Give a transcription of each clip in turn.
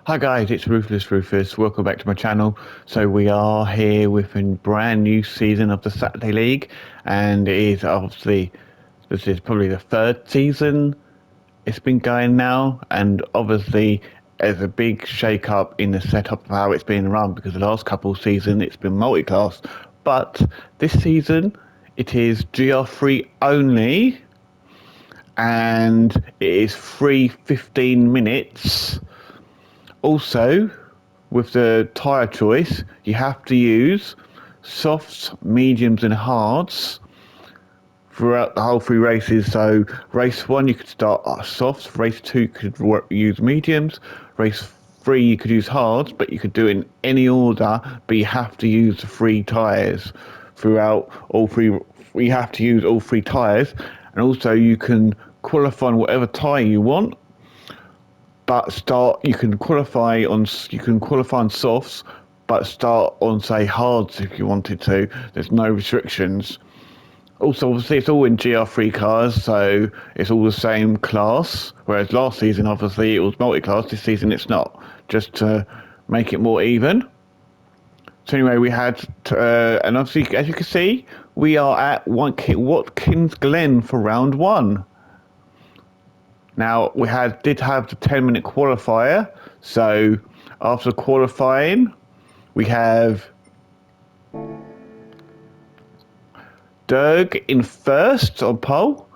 Hi guys, it's Ruthless Rufus. Welcome back to my channel. So we are here with a brand new season of the Saturday League, and it is obviously, this is probably the third season it's been going now, and obviously there's a big shake up in the setup of how it's been run, because the last couple of seasons it's been multi-class, but this season it is GR3 only, and it is free 15 minutes. Also, with the tyre choice, you have to use softs, mediums and hards throughout the whole three races. So race 1 you could start softs, race 2 you could use mediums, race 3 you could use hards, but you could do it in any order, but you have to use the three tyres throughout all three. You have to use all three tyres, and also you can qualify on whatever tyre you want. But you can qualify on softs, but start on, say, hards if you wanted to. There's no restrictions. Also, obviously, it's all in GR3 cars, so it's all the same class. Whereas last season, obviously, it was multi-class. This season, it's not. Just to make it more even. So anyway, we had, and obviously, as you can see, we are at Watkins Glen for round 1. Now, we did have the 10-minute qualifier, so after qualifying, we have Dirk in first on pole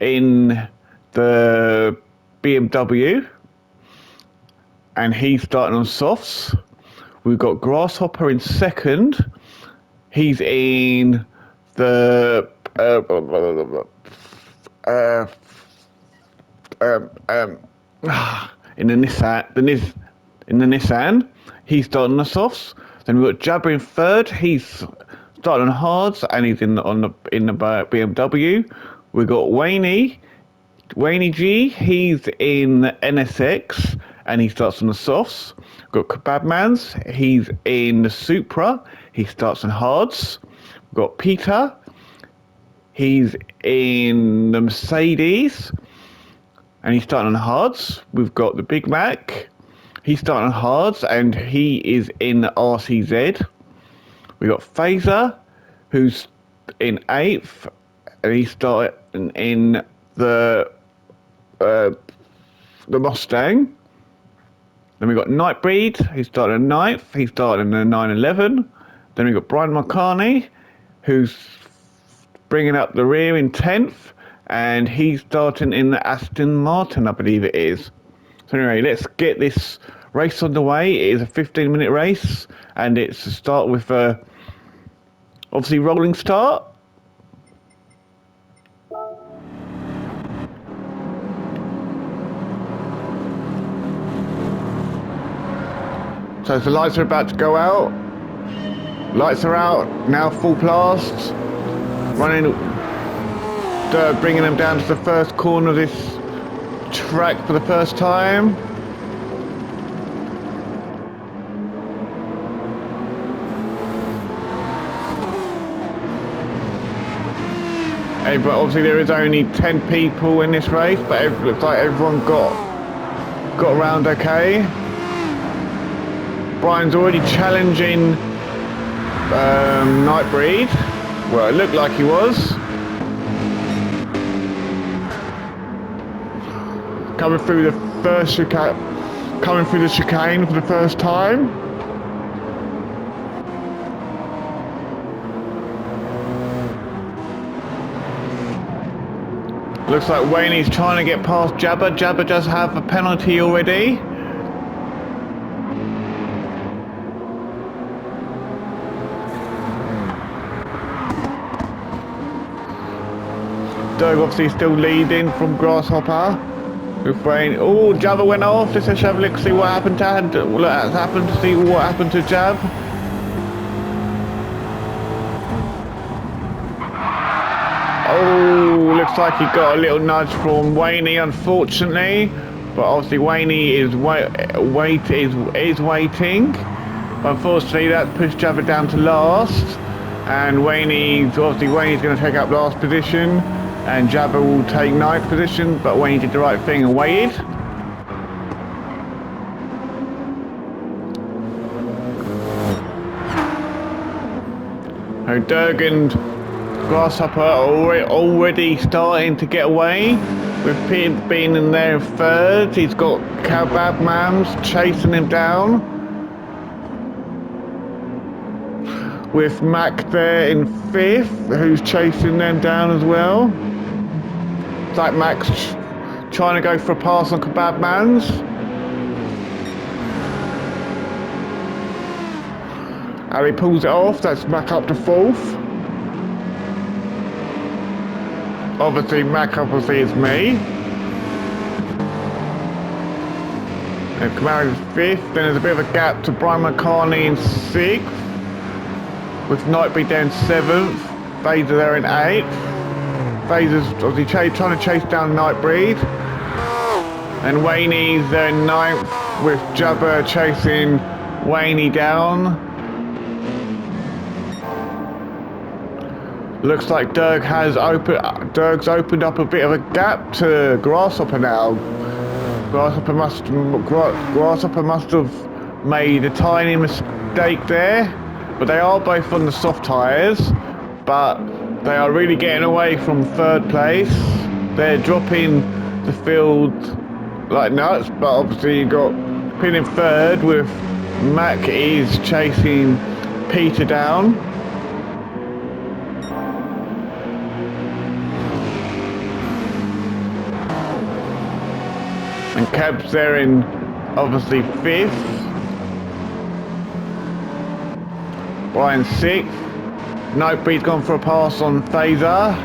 in the BMW, and he's starting on softs. We've got Grasshopper in second. He's in the in the Nissan, he's starting on the softs. Then we've got Jabber in third. He's starting on hards, and he's in the BMW. We've got Wayne G. He's in the NSX, and he starts on the softs. We've got Kebabmans. He's in the Supra. He starts on hards. We've got Peter. He's in the Mercedes, and he's starting on hards. We've got the Big Mac. He's starting on hards, and he is in the RCZ. We've got Phaser, who's in 8th, and he's starting in the Mustang. Then we've got Nightbreed, who's starting in 9th. He's starting in the 911. Then we've got Brian McCartney, who's bringing up the rear in 10th. And he's starting in the Aston Martin, I believe it is. So anyway, let's get this race on the way. It is a 15-minute race, and it's to start with obviously rolling start. So the lights are about to go out. Lights are out, now full blast. Bringing them down to the first corner of this track for the first time. But obviously there is only 10 people in this race, but it looks like everyone got around okay. Brian's already challenging Nightbreed. Well, it looked like he was. Coming through the chicane for the first time. Looks like Wayne's trying to get past Jabber. Jabber does have a penalty already. Doug obviously still leading from Grasshopper. With Wayne. Oh, Jabber went off. Let's have a look, see what happened to Jab. Oh, looks like he got a little nudge from Wayne, unfortunately. But obviously Wayne is waiting. But unfortunately that pushed Jabber down to last. And Wayne's going to take up last position. And Jabber will take 9th position, but Wayne did the right thing and waited. So Dirk and Grasshopper are already starting to get away. With Peter being in there in third, he's got Kebab Mams chasing him down. With Mac there in fifth, who's chasing them down as well. It's like Mac's trying to go for a pass on Kebab Mans. And he pulls it off, that's Mac up to fourth. Obviously, Mac obviously is me. And Kamara is fifth. Then there's a bit of a gap to Brian McCartney in sixth. With Nightbreed down seventh. Phaser there in eighth. Phaser's obviously trying to chase down Nightbreed. And Wayne's there in ninth with Jabber chasing Wayne down. Looks like Dirk's opened up a bit of a gap to Grasshopper now. Grasshopper must have made a tiny mistake there, but they are both on the soft tyres, but they are really getting away from third place. They're dropping the field like nuts, but obviously you got Pin in third with Mac is chasing Peter down. And Cab's there in, obviously, fifth. Brian sixth. Nightbreed's gone for a pass on Phaser.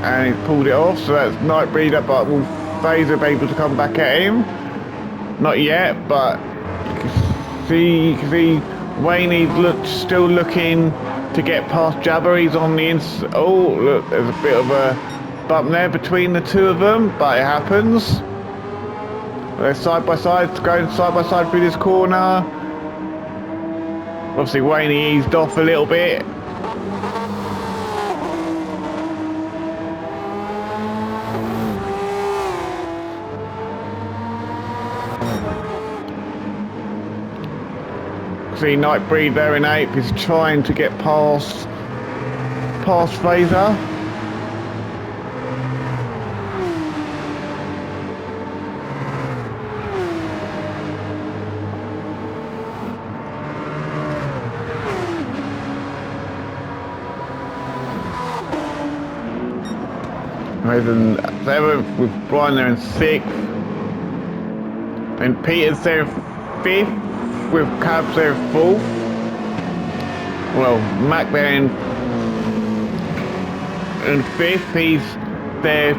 And he's pulled it off, so that's Nightbreed up, but will Phaser be able to come back at him? Not yet, but you can see Wayne still looking to get past Jabber. He's on the inside. Oh, look, there's a bit of a bump there between the two of them, but it happens. They're side by side, going side by side through this corner. Obviously Wayne eased off a little bit. See Nightbreed there in eighth is trying to get past Phaser. With Brian there in sixth, and Peter's there in fifth, with Cabs there in fourth. Well, Mac there in fifth. They're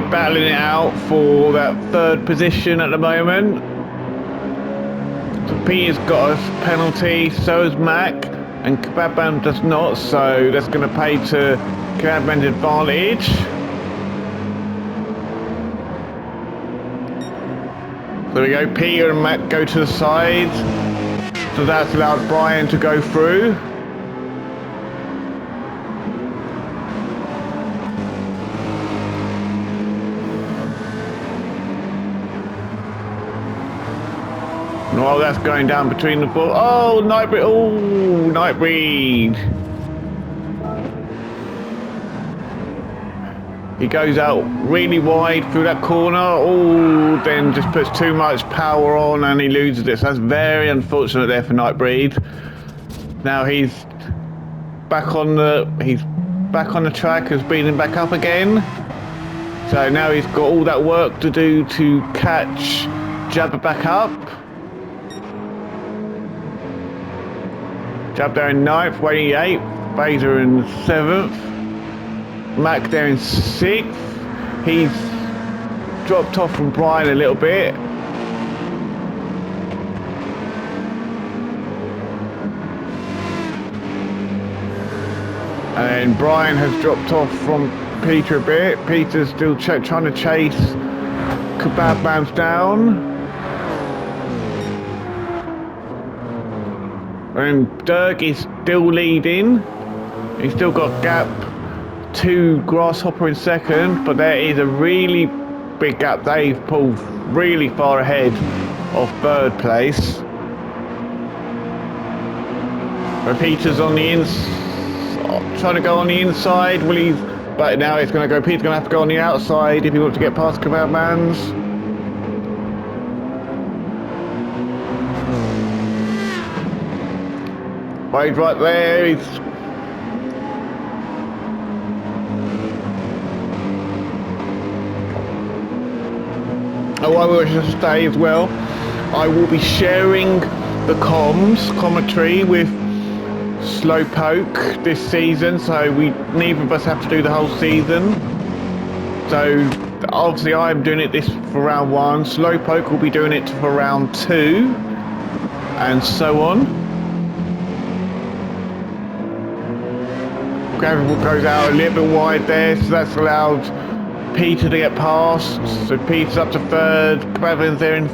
battling it out for that third position at the moment. So Peter's got a penalty, so has Mac, and Kebab does not. So that's going to pay to Kebab's advantage. There we go, Peter and Matt go to the side. So that's allowed Brian to go through. And while that's going down between the four, oh, Nightbreed, oh, Nightbreed. He goes out really wide through that corner, oh, then just puts too much power on and he loses it. So that's very unfortunate there for Nightbreed. Now he's back on the track, has beaten back up again. So now he's got all that work to do to catch Jabber back up. Jab there in ninth, Wayne 8th, Phaser in 7th. Mac there in 6th. He's dropped off from Brian a little bit. And Brian has dropped off from Peter a bit. Peter's still trying to chase Kebab Man's down. And Dirk is still leading. He's still got gap to Grasshopper in second, but there is a really big gap. They've pulled really far ahead of third place. But Peter's on the trying to go on the inside. Will he? But now it's going to go. Pete's going to have to go on the outside if he wants to get past Kebab Man's. Wade right there. He's oh, I will just stay as well. I will be sharing the commentary with Slowpoke this season, so neither of us have to do the whole season. So obviously I'm doing it this for round 1, Slowpoke will be doing it for round 2, and so on. Gravel goes out a little bit wide there, so that's allowed Peter to get past. So Peter's up to 3rd, Gravel's there in.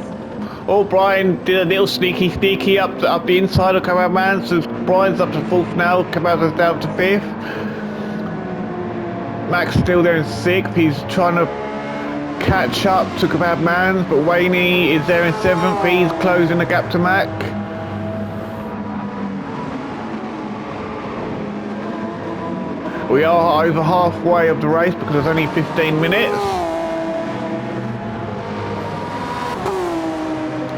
Oh, Brian did a little sneaky up the inside of Kebab Man, so Brian's up to 4th now, Kebab's down to 5th. Mac's still there in 6th, he's trying to catch up to Kebab Man, but Wayne is there in 7th, he's closing the gap to Mac. We are over halfway of the race because there's only 15 minutes.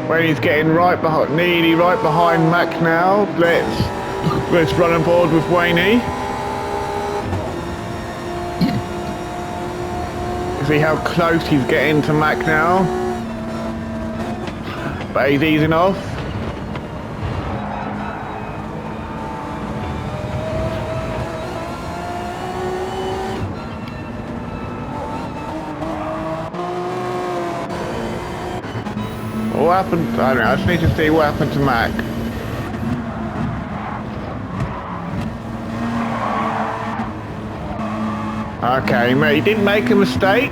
Wayne's getting right behind, nearly right behind Mac now. Let's run on board with Wayne. See how close he's getting to Mac now. But he's easing off. What happened? I don't know, I just need to see what happened to Mac. Okay, he didn't make a mistake.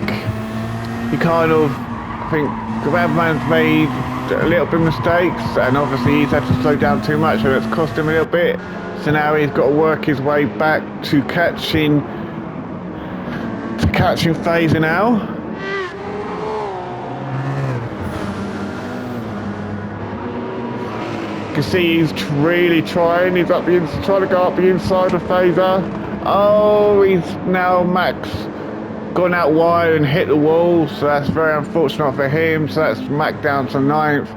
He kind of, I think, Kebab Man's made a little bit of mistakes, and obviously he's had to slow down too much, so that's cost him a little bit. So now he's got to work his way back to catching Phaser now. You can see he's really trying. He's trying to go up the inside of Phaser. Oh, he's now Max gone out wide and hit the wall, so that's very unfortunate for him. So that's Mac down to 9th,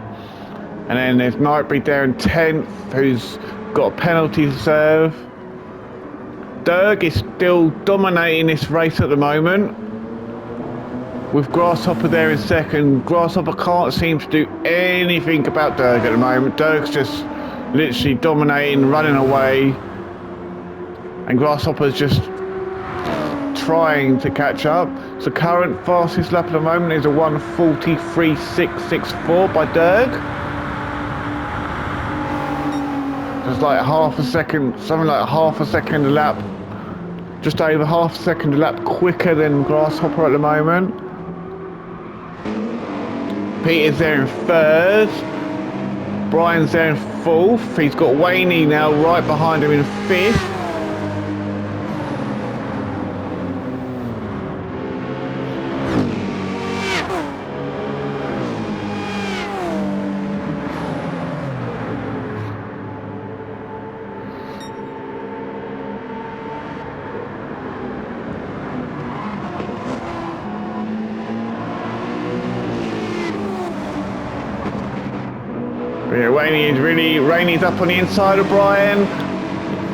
and then there's Nightbreed there in 10th, who's got a penalty to serve. Derg is still dominating this race at the moment, with Grasshopper there in 2nd. Grasshopper can't seem to do anything about Derg at the moment. Derg's just literally dominating, running away, and Grasshopper's just trying to catch up. So current fastest lap at the moment is a 1:43.664 by Derg. Just like half a second, something like half a second a lap, just over half a second a lap quicker than Grasshopper at the moment. Peter's there in 3rd, Brian's there in 4th, he's got Wayne now right behind him in 5th. Yeah, Rainey's up on the inside of Brian.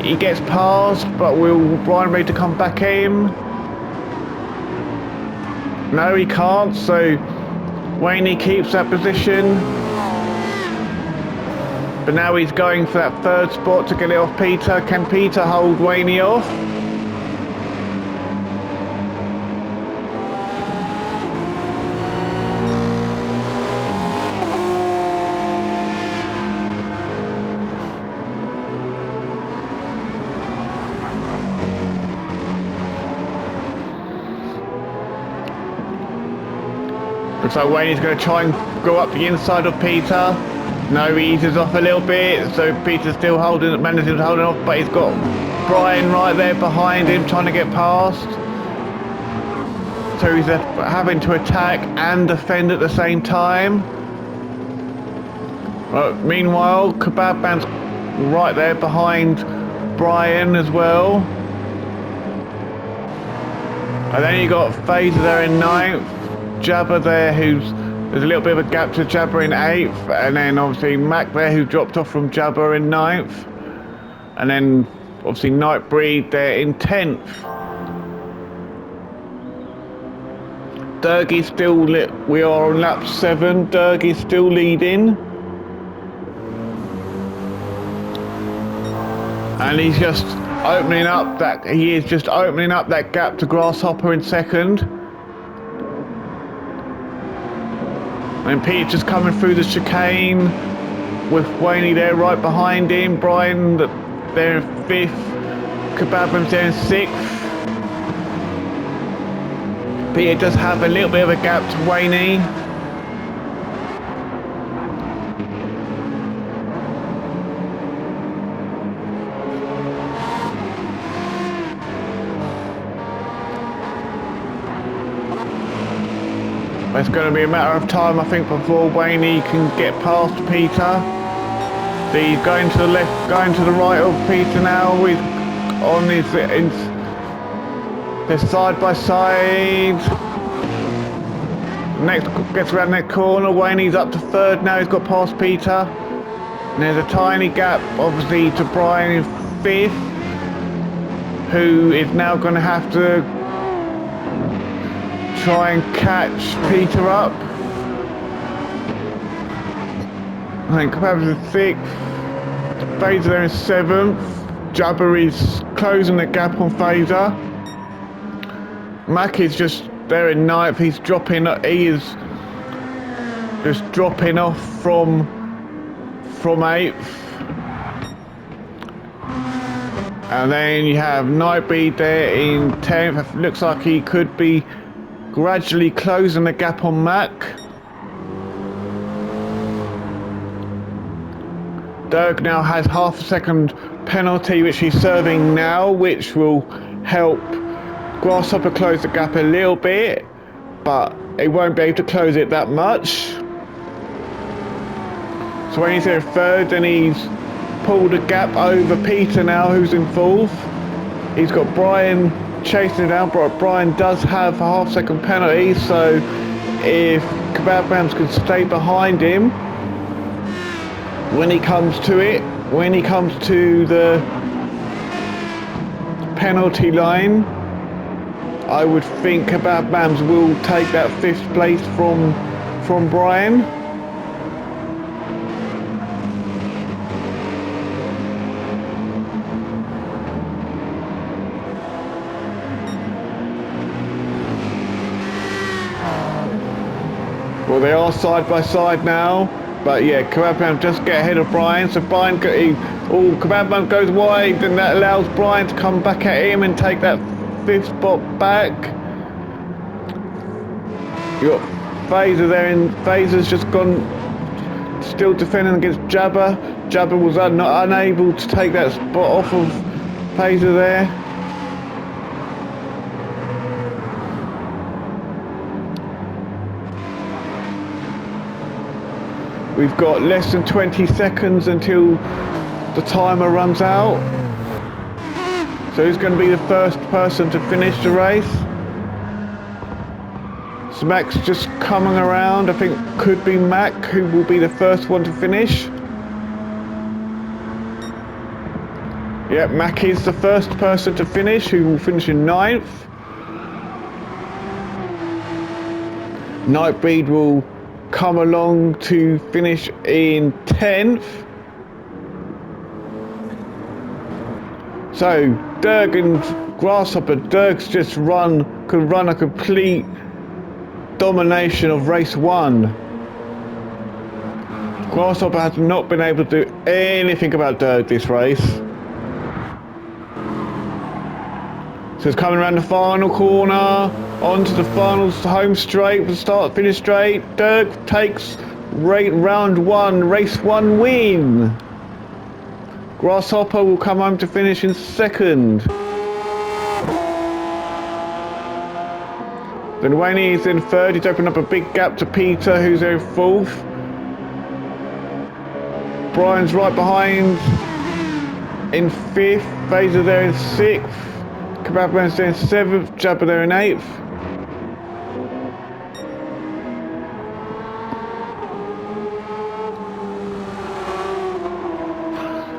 He gets past, but will Brian ready to come back in? No, he can't, so Wayne keeps that position. But now he's going for that 3rd spot to get it off Peter. Can Peter hold Wayne off? Looks like Wayne's going to try and go up the inside of Peter. No, he eases off a little bit, so Peter's still managing to hold it off, but he's got Brian right there behind him trying to get past. So he's having to attack and defend at the same time. Meanwhile, Kebab Man's right there behind Brian as well. And then you got Phaser there in 9th, Jabba there there's a little bit of a gap to Jabba in 8th, and then obviously Mac there who dropped off from Jabba in 9th, and then obviously Nightbreed there in 10th. Derg is still we are on lap 7, Derg is still leading. And he's just opening up that gap to Grasshopper in 2nd. And Pete's just coming through the chicane with Wayne there right behind him, Brian there in 5th, Kebabram's there in 6th. Peter does have a little bit of a gap to Wayne. It's going to be a matter of time, I think, before Wayne can get past Peter. He's going to the left, going to the right of Peter now. He's on they're side by side. Next gets around that corner. Wayne's up to 3rd now. He's got past Peter. And there's a tiny gap, obviously, to Brian in 5th, who is now going to have to try and catch Peter up. I think Kebab's in 6th. Phaser there in 7th. Jabba is closing the gap on Phaser. Mac is just there in 9th. He is just dropping off from 8th. And then you have Nightbreed there in 10th. It looks like he could be gradually closing the gap on Mac. Derg now has half a second penalty which he's serving now, which will help Grasshopper close the gap a little bit, but he won't be able to close it that much. So when he's in 3rd, then he's pulled a gap over Peter now, who's in 4th. He's got Brian chasing it down, but Brian does have a half second penalty, so if Kebab can stay behind him when he comes to the penalty line, I would think Kebab Mams will take that 5th place from Brian. Well, they are side by side now, but yeah, Kebab Mams just get ahead of Brian, so Brian, Kebab Mams goes wide, and that allows Brian to come back at him and take that 5th spot back. You got Phaser there, and Phaser's just gone, still defending against Jabba. Jabba was unable to take that spot off of Phaser there. We've got less than 20 seconds until the timer runs out. So who's going to be the first person to finish the race? So Mac's just coming around. I think could be Mac who will be the first one to finish. Yeah, Mac is the first person to finish, who will finish in 9th. Nightbreed will come along to finish in 10th. So Derg and Grasshopper, Derg's just could run a complete domination of race 1. Grasshopper has not been able to do anything about Derg this race. So it's coming around the final corner, onto the final home straight, the start finish straight. Derg takes round 1, race 1 win. Grasshopper will come home to finish in 2nd. Then Wayne is in 3rd. He's opened up a big gap to Peter, who's in 4th. Brian's right behind in 5th. Phaser there in 6th. Kebabman's in 7th, Jabba there in 8th.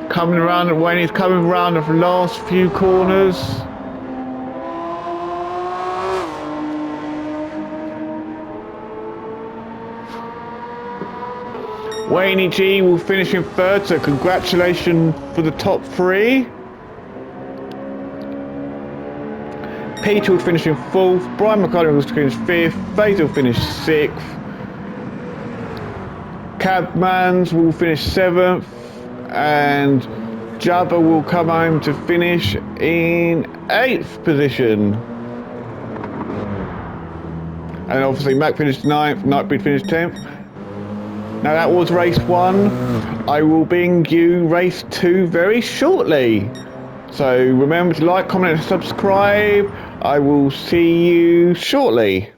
Coming around, when he's coming around the last few corners. Wayne G will finish in 3rd, so congratulations for the top 3. Peter will finish in 4th, Brian McCartney will finish 5th, Faith will finish 6th, Cabmans will finish 7th, and Jabba will come home to finish in 8th position. And obviously Mac finished 9th, Nightbreed finished 10th. Now that was race 1. I will bring you race 2 very shortly. So remember to like, comment and subscribe. I will see you shortly.